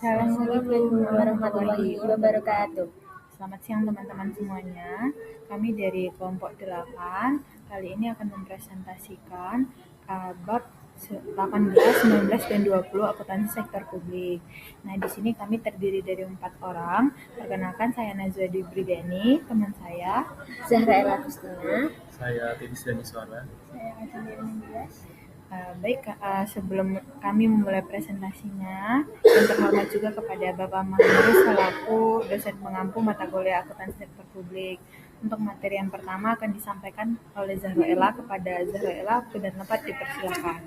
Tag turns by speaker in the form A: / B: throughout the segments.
A: Assalamualaikum warahmatullahi wabarakatuh.
B: Selamat siang teman-teman semuanya. Kami dari kelompok 8 kali ini akan mempresentasikan bab 18, 19, dan 20 akuntansi sektor publik. Nah, di sini kami terdiri dari 4 orang. Perkenalkan, saya Najwa Dibrideni, teman saya
A: Zahra Ella Agustina.
C: Saya Titis Daniswara.
A: Saya Ajeng Mendias.
B: Baik, sebelum kami memulai presentasinya, yang terhormat juga kepada Bapak Mahmud selaku dosen pengampu mata kuliah akuntansi sektor publik. Untuk materi yang pertama akan disampaikan oleh Zahra Ella. Kepada Zahra Ella, waktu dan tempat dipersilakan.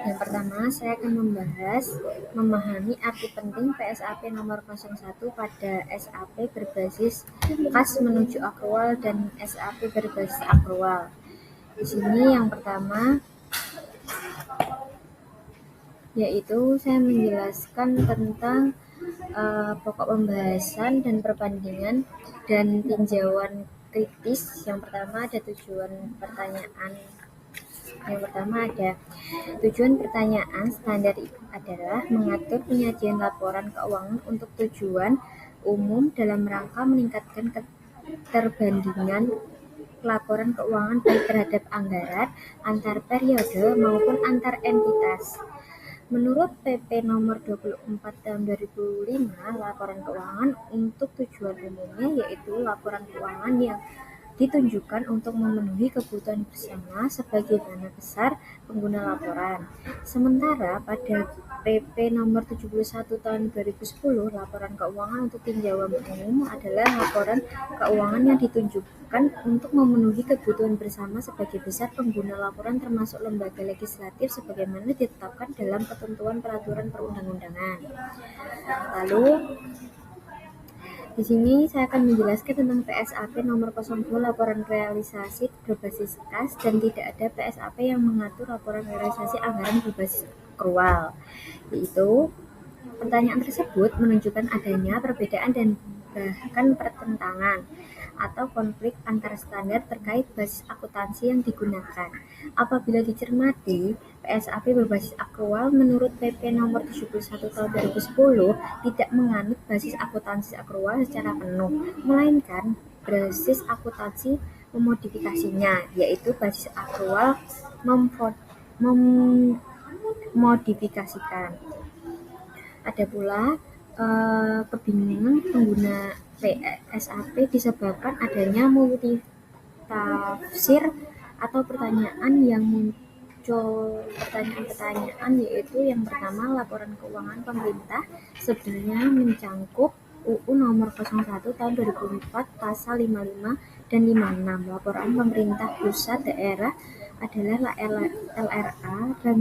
A: Yang pertama, saya akan membahas memahami arti penting PSAP nomor 01 pada SAP berbasis kas menuju akrual dan SAP berbasis akrual. Di sini yang pertama yaitu saya menjelaskan tentang pokok pembahasan dan perbandingan dan tinjauan kritis. Yang pertama ada tujuan pertanyaan. Yang pertama ada tujuan pertanyaan standar adalah mengatur penyajian laporan keuangan untuk tujuan umum dalam rangka meningkatkan keterbandingan laporan keuangan baik terhadap anggaran, antar periode maupun antar entitas. Menurut PP nomor 24 tahun 2005, laporan keuangan untuk tujuan umumnya yaitu laporan keuangan yang ditunjukkan untuk memenuhi kebutuhan bersama sebagaimana besar pengguna laporan. Sementara pada PP nomor 71 tahun 2010, laporan keuangan untuk tinjauan umum adalah laporan keuangan yang ditunjukkan untuk memenuhi kebutuhan bersama sebagai besar pengguna laporan termasuk lembaga legislatif sebagaimana ditetapkan dalam ketentuan peraturan perundang-undangan. Lalu di sini saya akan menjelaskan tentang PSAP nomor 02 laporan realisasi berbasis kas dan tidak ada PSAP yang mengatur laporan realisasi anggaran berbasis akrual. Yaitu pertanyaan tersebut menunjukkan adanya perbedaan dan bahkan pertentangan atau konflik antara standar terkait basis akuntansi yang digunakan. Apabila dicermati, PSAP berbasis akrual menurut PP nomor 71 tahun 2010 tidak menganut basis akuntansi akrual secara penuh, melainkan basis akuntansi memodifikasinya, yaitu basis akrual memodifikasikan. Ada pula kebingungan pengguna PSAP disebabkan adanya multitafsir atau pertanyaan yang muncul pertanyaan-pertanyaan, yaitu yang pertama, laporan keuangan pemerintah sebenarnya mencangkup UU nomor 01 tahun 2004 pasal 55 dan 56. Laporan pemerintah pusat daerah adalah LRA dan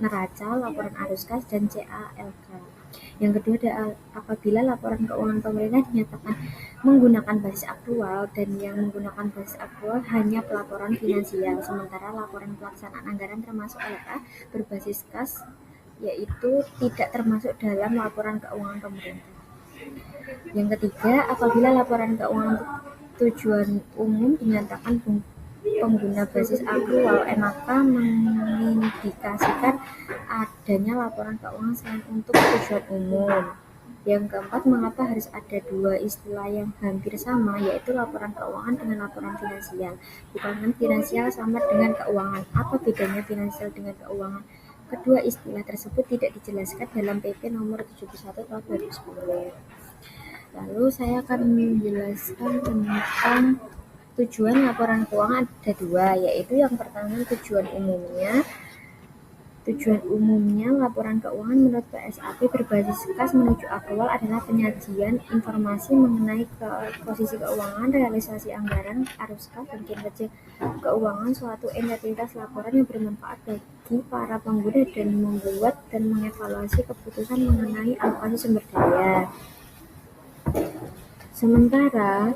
A: neraca, laporan arus kas, dan CALK. Yang kedua adalah apabila laporan keuangan pemerintah dinyatakan menggunakan basis akrual dan yang menggunakan basis akrual hanya pelaporan finansial, sementara laporan pelaksanaan anggaran termasuk LK berbasis kas yaitu tidak termasuk dalam laporan keuangan pemerintah. Yang ketiga, apabila laporan keuangan untuk tujuan umum dinyatakan pengguna basis akrual, maka mengindikasikan adanya laporan keuangan selain untuk tujuan umum. Yang keempat, mengapa harus ada dua istilah yang hampir sama, yaitu laporan keuangan dengan laporan finansial? Bukankah finansial sama dengan keuangan? Apa bedanya finansial dengan keuangan? Kedua istilah tersebut tidak dijelaskan dalam PP nomor 71 tahun 2010. Lalu saya akan menjelaskan tentang tujuan laporan keuangan ada dua, yaitu yang pertama tujuan umumnya. Tujuan umumnya laporan keuangan menurut PSAP berbasis kas menuju akrual adalah penyajian informasi mengenai posisi keuangan, realisasi anggaran, arus kas, dan kinerja keuangan suatu entitas laporan yang bermanfaat bagi para pengguna dan membuat dan mengevaluasi keputusan mengenai alokasi sumber daya. Sementara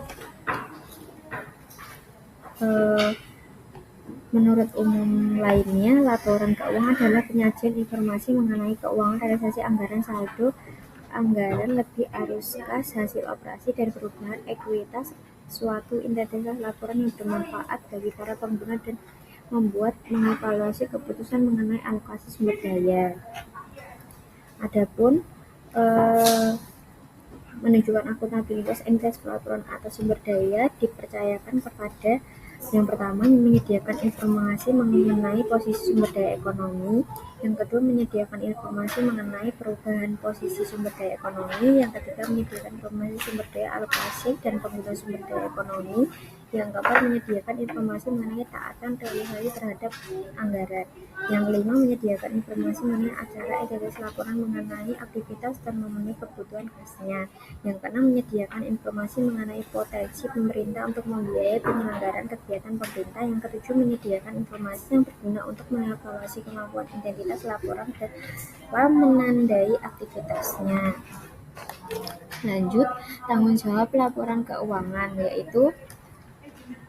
A: menurut umum lainnya, laporan keuangan adalah penyajian informasi mengenai keuangan, realisasi anggaran, saldo anggaran, lebih arus kas, hasil operasi, dan perubahan ekuitas suatu entitas laporan yang bermanfaat bagi para pengguna dan membuat mengevaluasi keputusan mengenai alokasi sumber daya. Adapun eh, menunjukkan akuntabilitas entitas pelaporan atau sumber daya dipercayakan kepada yang pertama menyediakan informasi mengenai posisi sumber daya ekonomi, yang kedua menyediakan informasi mengenai perubahan posisi sumber daya ekonomi, yang ketiga menyediakan informasi sumber daya alokasi dan penggunaan sumber daya ekonomi, yang keempat menyediakan informasi mengenai taatan realisasi terhadap anggaran, yang kelima menyediakan informasi mengenai acara entitas laporan mengenai aktivitas dan memenuhi kebutuhan khasnya, yang keenam menyediakan informasi mengenai potensi pemerintah untuk membiayai penyelenggaraan kegiatan pemerintah, yang ketujuh menyediakan informasi yang berguna untuk mengevaluasi kemampuan identitas laporan dalam menandai aktivitasnya. Lanjut, tanggung jawab laporan keuangan, yaitu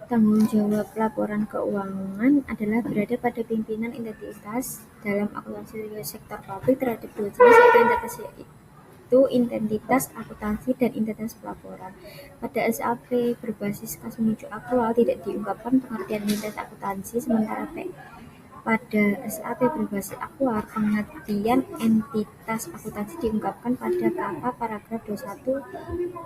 A: tanggung jawab laporan keuangan adalah berada pada pimpinan entitas dalam akuntansi sektor publik terhadap dua jenis, yaitu identitas akuntansi dan identitas pelaporan. Pada SAP berbasis kas menuju akrual tidak diungkapkan pengertian identitas akuntansi, sementara pada SAP berbasis aktuar, pengertian entitas akuntansi diungkapkan pada kata paragraf 21.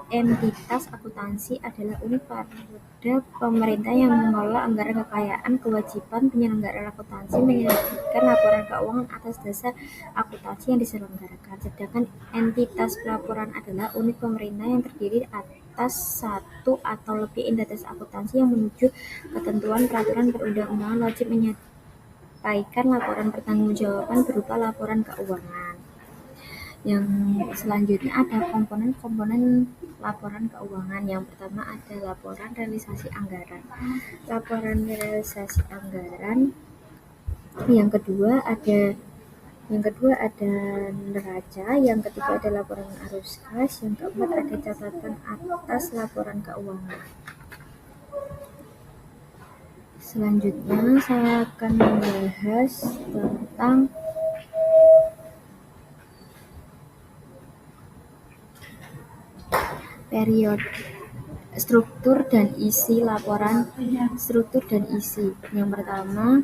A: Entitas akuntansi adalah unit pada pemerintah yang mengelola anggaran kekayaan kewajiban penyelenggara akuntansi menyajikan laporan keuangan atas dasar akuntansi yang diselenggarakan. Sedangkan entitas pelaporan adalah unit pemerintah yang terdiri atas satu atau lebih entitas akuntansi yang menuju ketentuan peraturan perundang-undangan wajib menyampaikan laporan pertanggungjawaban berupa laporan keuangan. Yang selanjutnya ada komponen-komponen laporan keuangan. Yang pertama ada laporan realisasi anggaran. Laporan realisasi anggaran. Yang kedua ada neraca, yang ketiga ada laporan arus kas, yang keempat ada catatan atas laporan keuangan. Selanjutnya saya akan membahas tentang periode struktur dan isi laporan. Struktur dan isi. Yang pertama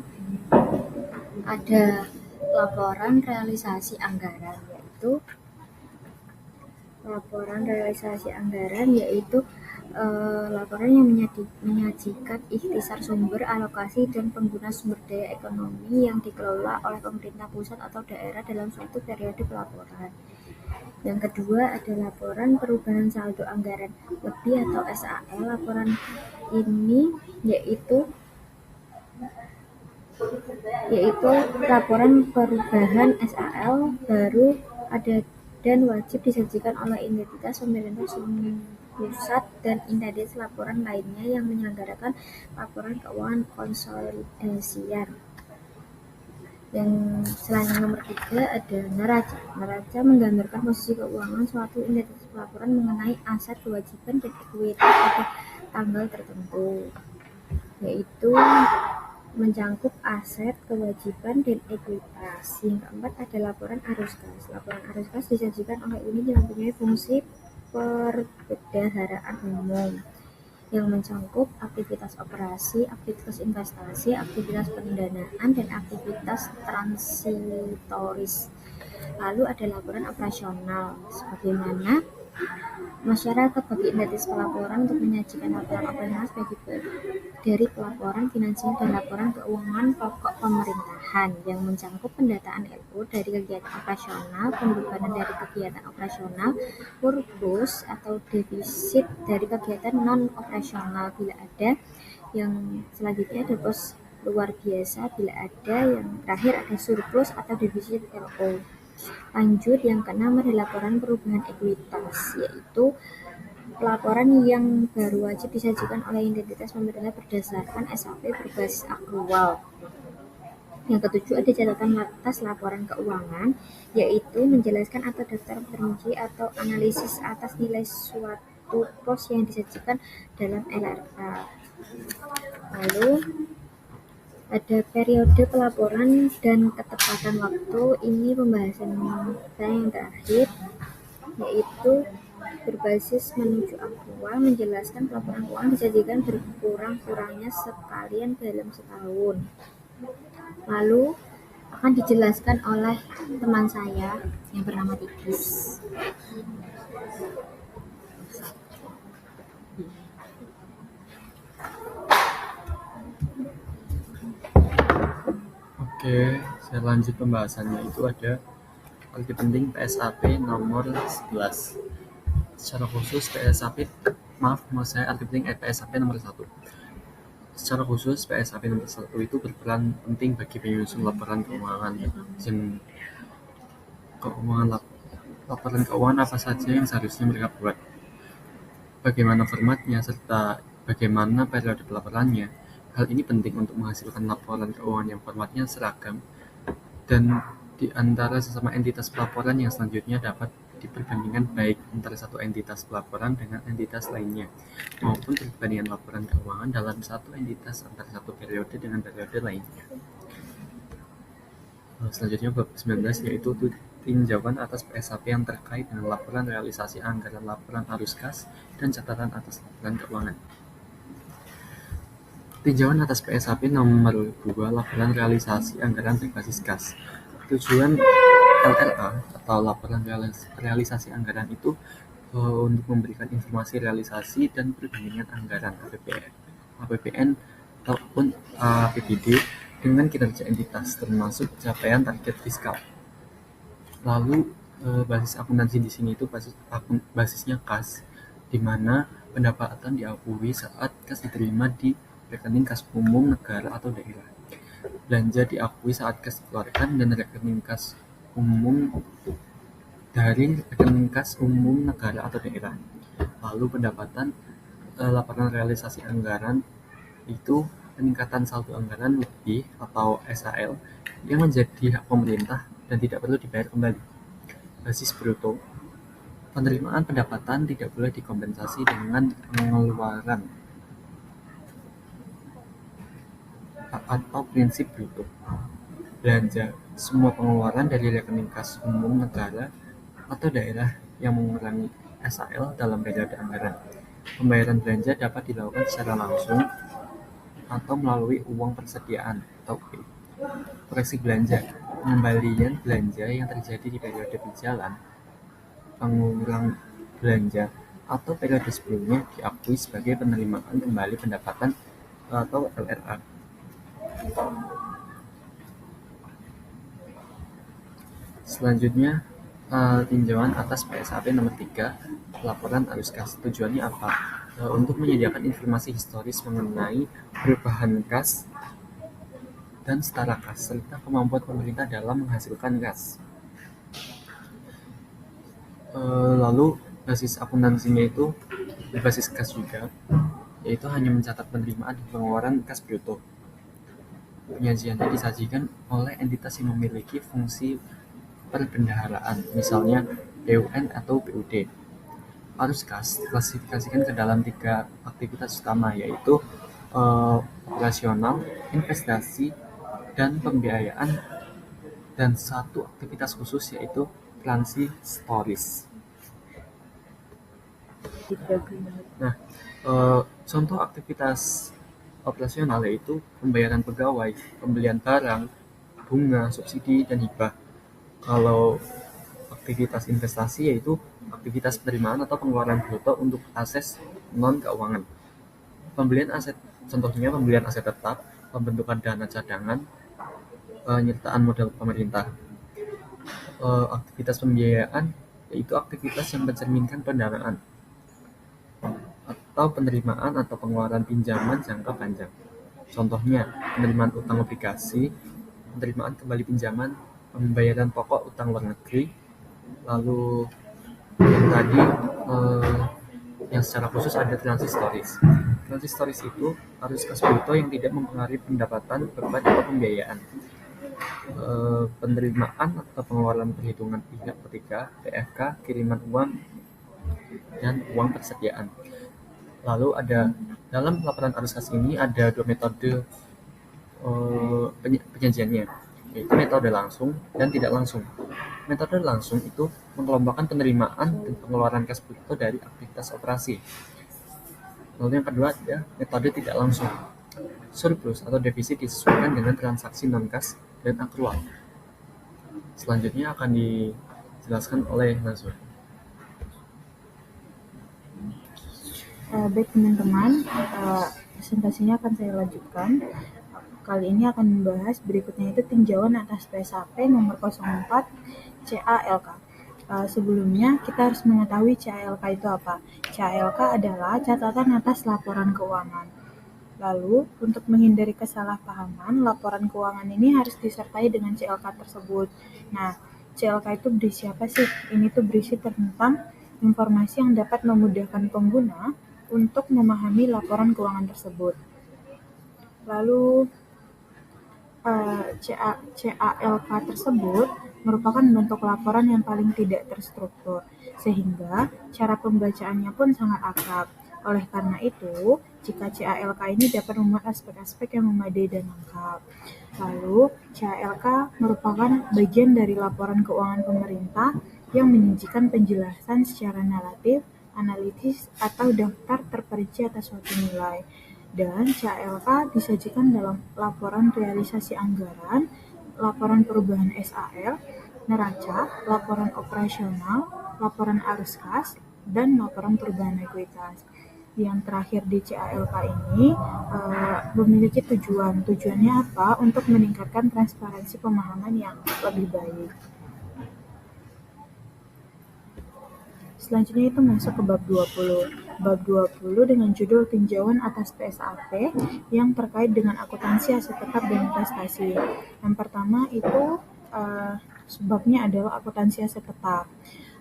A: ada laporan realisasi anggaran, yaitu laporan yang menyajikan ikhtisar sumber, alokasi, dan penggunaan sumber daya ekonomi yang dikelola oleh pemerintah pusat atau daerah dalam suatu periode pelaporan. Yang kedua ada laporan perubahan saldo anggaran lebih atau SAL. Laporan ini yaitu laporan perubahan SAL baru ada dan wajib disajikan oleh entitas pemerintah pusat dan entitas laporan lainnya yang menyelenggarakan laporan keuangan konsolidasian. Yang selanjutnya nomor 3 ada neraca. Neraca menggambarkan posisi keuangan suatu entitas pelaporan mengenai aset, kewajiban, dan ekuitas pada tanggal tertentu, yaitu mencangkup aset, kewajiban, dan ekuitas. Yang keempat ada laporan arus kas. Laporan arus kas disajikan oleh unit yang mempunyai fungsi perbendaharaan umum yang mencangkup aktivitas operasi, aktivitas investasi, aktivitas pendanaan, dan aktivitas transitoris. Lalu ada laporan operasional, sebagaimana masyarakat bagi entitas pelaporan untuk menyajikan laporan operasional sebagai dari pelaporan finansial dan laporan keuangan pokok pemerintahan yang mencangkup pendataan LO dari kegiatan operasional, pembebanan dari kegiatan operasional, surplus atau defisit dari kegiatan non-operasional bila ada. Yang selanjutnya ada pos luar biasa bila ada. Yang terakhir ada surplus atau defisit LO. Lanjut, yang keenam ada laporan perubahan ekuitas, yaitu pelaporan yang baru wajib disajikan oleh entitas pemerintah berdasarkan SAP berbasis akrual. Yang ketujuh ada catatan atas laporan keuangan, yaitu menjelaskan atau daftar perinci atau analisis atas nilai suatu pos yang disajikan dalam LRA. Lalu ada periode pelaporan dan ketepatan waktu. Ini pembahasan saya yang terakhir, yaitu berbasis menuju aktual, menjelaskan pelaporan keuangan disajikan berkurang-kurangnya sekalian dalam setahun. Lalu akan dijelaskan oleh teman saya yang bernama Tigis.
C: Oke, saya lanjut pembahasannya. Itu ada arti penting PSAP nomor 11. Secara khusus PSAP, maaf saya arti penting PSAP nomor 1. Secara khusus PSAP nomor 1 itu berperan penting bagi penyusun laporan keuangan laporan keuangan apa saja yang seharusnya mereka buat, bagaimana formatnya, serta bagaimana periode pelaporannya. Hal ini penting untuk menghasilkan laporan keuangan yang formatnya seragam dan di antara sesama entitas pelaporan yang selanjutnya dapat diperbandingkan baik antara satu entitas pelaporan dengan entitas lainnya, maupun perbandingan laporan keuangan dalam satu entitas antara satu periode dengan periode lainnya. Selanjutnya bab 19 yaitu tinjauan atas PSAP yang terkait dengan laporan realisasi anggaran, laporan arus kas, dan catatan atas laporan keuangan. Tinjauan atas PSAP nomor 2 laporan realisasi anggaran berbasis kas. Tujuan LRA atau laporan realisasi anggaran itu untuk memberikan informasi realisasi dan perbandingan anggaran APBN ataupun APBD dengan kinerja entitas, termasuk capaian target fiskal. Lalu basis akuntansi di sini itu basisnya kas, di mana pendapatan diakui saat kas diterima di rekening kas umum negara atau daerah. Belanja diakui saat kas dikeluarkan dan rekening kas umum dari rekening kas umum negara atau daerah. Lalu pendapatan laporan realisasi anggaran itu peningkatan saldo anggaran lebih atau SAL yang menjadi hak pemerintah dan tidak perlu dibayar kembali. Basis bruto, penerimaan pendapatan tidak boleh dikompensasi dengan pengeluaran atau prinsip bruto. Belanja, semua pengeluaran dari rekening kas umum negara atau daerah yang mengurangi SAL dalam periode anggaran. Pembayaran belanja dapat dilakukan secara langsung atau melalui uang persediaan atau P. Koreksi belanja, pengembalian belanja yang terjadi di periode berjalan, pengulang belanja, atau periode sebelumnya diakui sebagai penerimaan kembali pendapatan atau LRA. Selanjutnya, tinjauan atas PSAP nomor 3, laporan arus kas. Tujuannya apa? Untuk menyediakan informasi historis mengenai perubahan kas dan setara kas, serta kemampuan pemerintah dalam menghasilkan kas. Lalu basis akuntansinya itu berbasis kas juga, yaitu hanya mencatat penerimaan dan pengeluaran kas bruto. Penyajiannya disajikan oleh entitas yang memiliki fungsi perbendaharaan, misalnya BUN atau BUD. Arus kas diklasifikasikan ke dalam 3 aktivitas utama, yaitu operasional, investasi, dan pembiayaan, dan 1 aktivitas khusus yaitu transitoris. Nah, contoh aktivitas operasional yaitu pembayaran pegawai, pembelian barang, bunga, subsidi, dan hibah. Kalau aktivitas investasi yaitu aktivitas penerimaan atau pengeluaran bruto untuk aset non-keuangan. Pembelian aset, contohnya pembelian aset tetap, pembentukan dana cadangan, penyertaan modal pemerintah. Aktivitas pembiayaan yaitu aktivitas yang mencerminkan pendanaan atau penerimaan atau pengeluaran pinjaman jangka panjang. Contohnya penerimaan utang obligasi, penerimaan kembali pinjaman, pembayaran pokok utang luar negeri. Lalu yang tadi yang secara khusus ada transitoris. Transitoris itu arus kas bruto yang tidak mempengaruhi pendapatan, beban, atau pembiayaan. Penerimaan atau pengeluaran perhitungan pihak ketiga, PFK, kiriman uang, dan uang persediaan. Lalu ada dalam laporan arus kas ini ada 2 metode penyajiannya, yaitu metode langsung dan tidak langsung. Metode langsung itu mengelompokkan penerimaan dan pengeluaran kas bruto dari aktivitas operasi. Lalu yang kedua ada metode tidak langsung. Surplus atau defisit disesuaikan dengan transaksi non-kas dan akrual. Selanjutnya akan dijelaskan oleh Nazwa.
B: Baik teman-teman, presentasinya akan saya lanjutkan. Kali ini akan membahas berikutnya itu tinjauan atas PSAP nomor 04 CALK. Sebelumnya kita harus mengetahui CALK itu apa. CALK adalah catatan atas laporan keuangan. Lalu, untuk menghindari kesalahpahaman, laporan keuangan ini harus disertai dengan CLK tersebut. Nah, CLK itu berisi apa sih? Ini tuh berisi tentang informasi yang dapat memudahkan pengguna untuk memahami laporan keuangan tersebut. Lalu, CALK tersebut merupakan bentuk laporan yang paling tidak terstruktur, sehingga cara pembacaannya pun sangat akrab. Oleh karena itu, jika CALK ini dapat memuat aspek-aspek yang memadai dan lengkap. Lalu, CALK merupakan bagian dari laporan keuangan pemerintah yang menyajikan penjelasan secara naratif, analitis, atau daftar terperinci atas suatu nilai. Dan CALK disajikan dalam laporan realisasi anggaran, laporan perubahan SAL, neraca, laporan operasional, laporan arus kas, dan laporan perubahan ekuitas. Yang terakhir di CALK ini memiliki tujuan. Tujuannya apa? Untuk meningkatkan transparansi pemahaman yang lebih baik. Selanjutnya itu masuk ke bab 20. Bab 20 dengan judul tinjauan atas PSAP yang terkait dengan akuntansi aset tetap dan investasi. Yang pertama itu sebabnya adalah akuntansi aset tetap.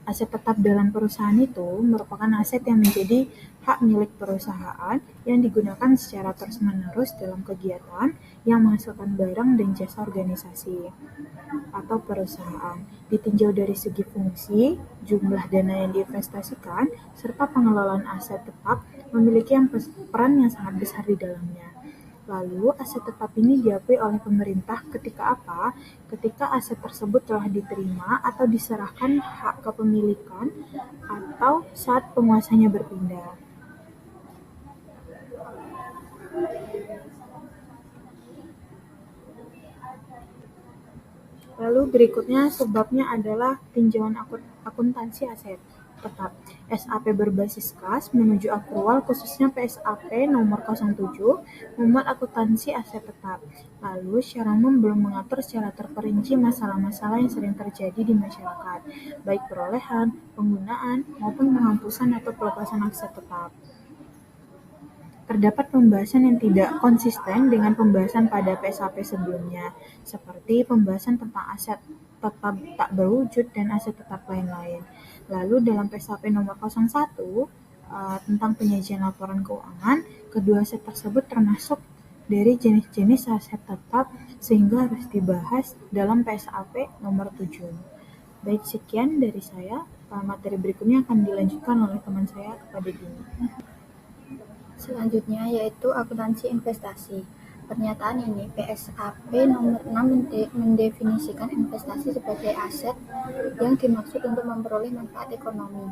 B: Aset tetap dalam perusahaan itu merupakan aset yang menjadi hak milik perusahaan yang digunakan secara terus-menerus dalam kegiatan yang menghasilkan barang dan jasa organisasi atau perusahaan. Ditinjau dari segi fungsi, jumlah dana yang diinvestasikan, serta pengelolaan aset tetap memiliki peran yang sangat besar di dalamnya. Lalu, aset tetap ini diakui oleh pemerintah ketika apa? Ketika aset tersebut telah diterima atau diserahkan hak kepemilikan atau saat penguasanya berpindah. Lalu berikutnya sebabnya adalah tinjauan akuntansi aset tetap. SAP berbasis kas menuju akrual khususnya PSAP nomor 07 memuat akuntansi aset tetap. Lalu secara umum belum mengatur secara terperinci masalah-masalah yang sering terjadi di masyarakat, baik perolehan, penggunaan, maupun penghapusan atau pelepasan aset tetap. Terdapat pembahasan yang tidak konsisten dengan pembahasan pada PSAP sebelumnya, seperti pembahasan tentang aset tetap tak berwujud dan aset tetap lain-lain. Lalu dalam PSAP nomor 01 tentang penyajian laporan keuangan, kedua aset tersebut termasuk dari jenis-jenis aset tetap sehingga harus dibahas dalam PSAP nomor 7. Baik, sekian dari saya. Materi berikutnya akan dilanjutkan oleh teman saya kepada Dini.
A: Selanjutnya yaitu akuntansi investasi. Pernyataan ini PSAP nomor 6 mendefinisikan investasi sebagai aset yang dimaksud untuk memperoleh manfaat ekonomi,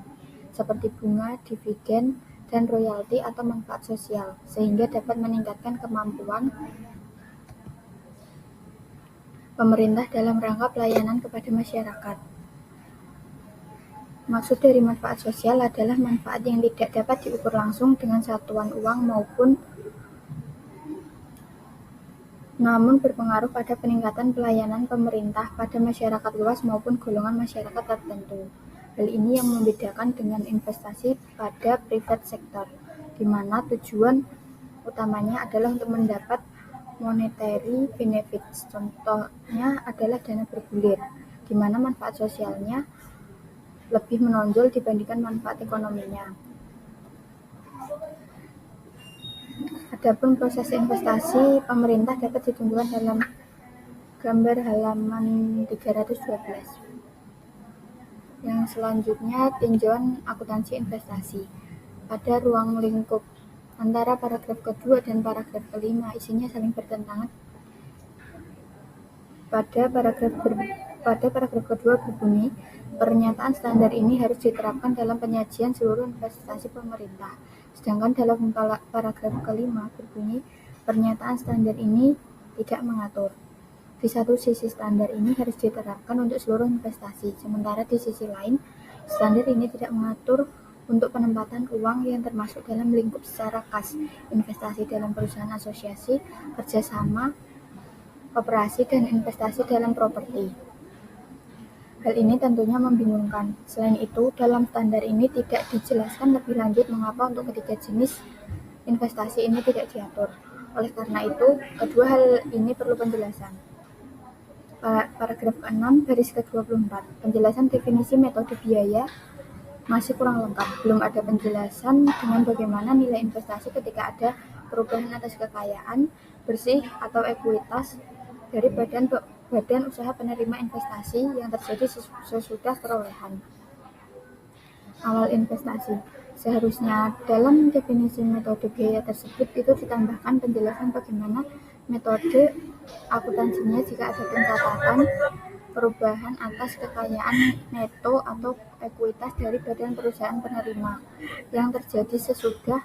A: seperti bunga, dividen, dan royalti atau manfaat sosial, sehingga dapat meningkatkan kemampuan pemerintah dalam rangka pelayanan kepada masyarakat. Maksud dari manfaat sosial adalah manfaat yang tidak dapat diukur langsung dengan satuan uang namun berpengaruh pada peningkatan pelayanan pemerintah pada masyarakat luas maupun golongan masyarakat tertentu. Hal ini yang membedakan dengan investasi pada private sector, di mana tujuan utamanya adalah untuk mendapat monetary benefits. Contohnya adalah dana bergulir, di mana manfaat sosialnya lebih menonjol dibandingkan manfaat ekonominya. Adapun proses investasi pemerintah dapat ditunjukkan dalam gambar halaman 312. Yang selanjutnya tinjauan akuntansi investasi. Pada ruang lingkup antara paragraf kedua dan paragraf kelima isinya saling bertentangan. Pada paragraf kedua berbunyi, pernyataan standar ini harus diterapkan dalam penyajian seluruh investasi pemerintah. Sedangkan dalam paragraf kelima berbunyi, pernyataan standar ini tidak mengatur. Di satu sisi standar ini harus diterapkan untuk seluruh investasi, sementara di sisi lain, standar ini tidak mengatur untuk penempatan uang yang termasuk dalam lingkup secara khas, investasi dalam perusahaan asosiasi, kerjasama, operasi, dan investasi dalam properti. Hal ini tentunya membingungkan. Selain itu, dalam standar ini tidak dijelaskan lebih lanjut mengapa untuk ketiga jenis investasi ini tidak diatur. Oleh karena itu, kedua hal ini perlu penjelasan. Paragraf ke-6 garis ke-24. Penjelasan definisi metode biaya masih kurang lengkap. Belum ada penjelasan dengan bagaimana nilai investasi ketika ada perubahan atas kekayaan bersih atau ekuitas dari badan usaha penerima investasi yang terjadi sesudah perolehan awal investasi. Seharusnya dalam definisi metode biaya tersebut itu ditambahkan penjelasan bagaimana metode akuntansinya jika ada pencatatan perubahan atas kekayaan neto atau ekuitas dari badan perusahaan penerima yang terjadi sesudah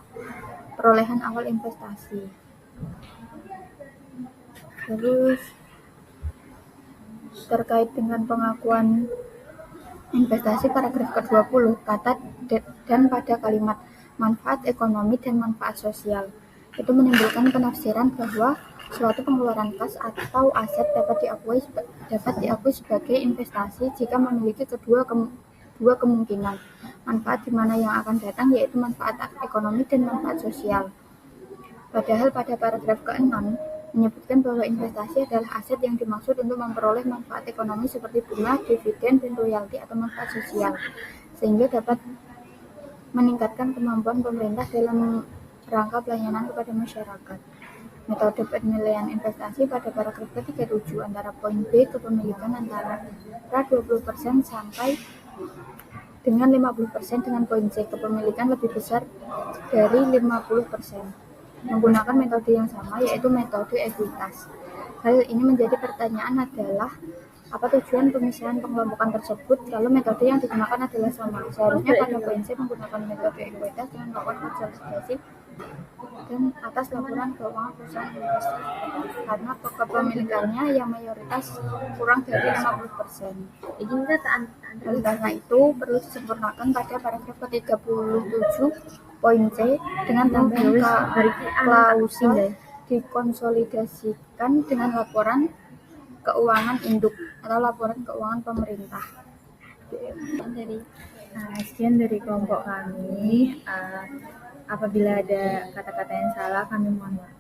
A: perolehan awal investasi. Terus terkait dengan pengakuan investasi paragraf ke-20, kata dan pada kalimat manfaat ekonomi dan manfaat sosial itu menimbulkan penafsiran bahwa suatu pengeluaran kas atau aset dapat diakui sebagai investasi jika memiliki dua kemungkinan manfaat di mana yang akan datang, yaitu manfaat ekonomi dan manfaat sosial. Padahal pada paragraf ke-6 menyebutkan bahwa investasi adalah aset yang dimaksud untuk memperoleh manfaat ekonomi seperti bunga, dividen, dan royalti atau manfaat sosial, sehingga dapat meningkatkan kemampuan pemerintah dalam rangka pelayanan kepada masyarakat. Metode penilaian investasi pada paragraf ke-37 antara poin B kepemilikan antara 20% sampai dengan 50% dengan poin C kepemilikan lebih besar dari 50%. Menggunakan metode yang sama, yaitu metode ekuitas. Hal ini menjadi pertanyaan adalah apa tujuan pemisahan pengelompokan tersebut kalau metode yang digunakan adalah sama. Seharusnya pada poin C menggunakan metode ekuitas dengan melakukan konsolidasi dan atas laporan keuangan perusahaan investasi karena kepemilikannya yang mayoritas kurang dari 50%. Oleh karena itu perlu disempurnakan pada paragraf ke-37 poin C dengan tambahan klausul dikonsolidasikan dengan laporan keuangan induk atau laporan keuangan pemerintah.
B: Sekian dari kelompok kami. Apabila ada kata-kata yang salah, kami mohon maaf.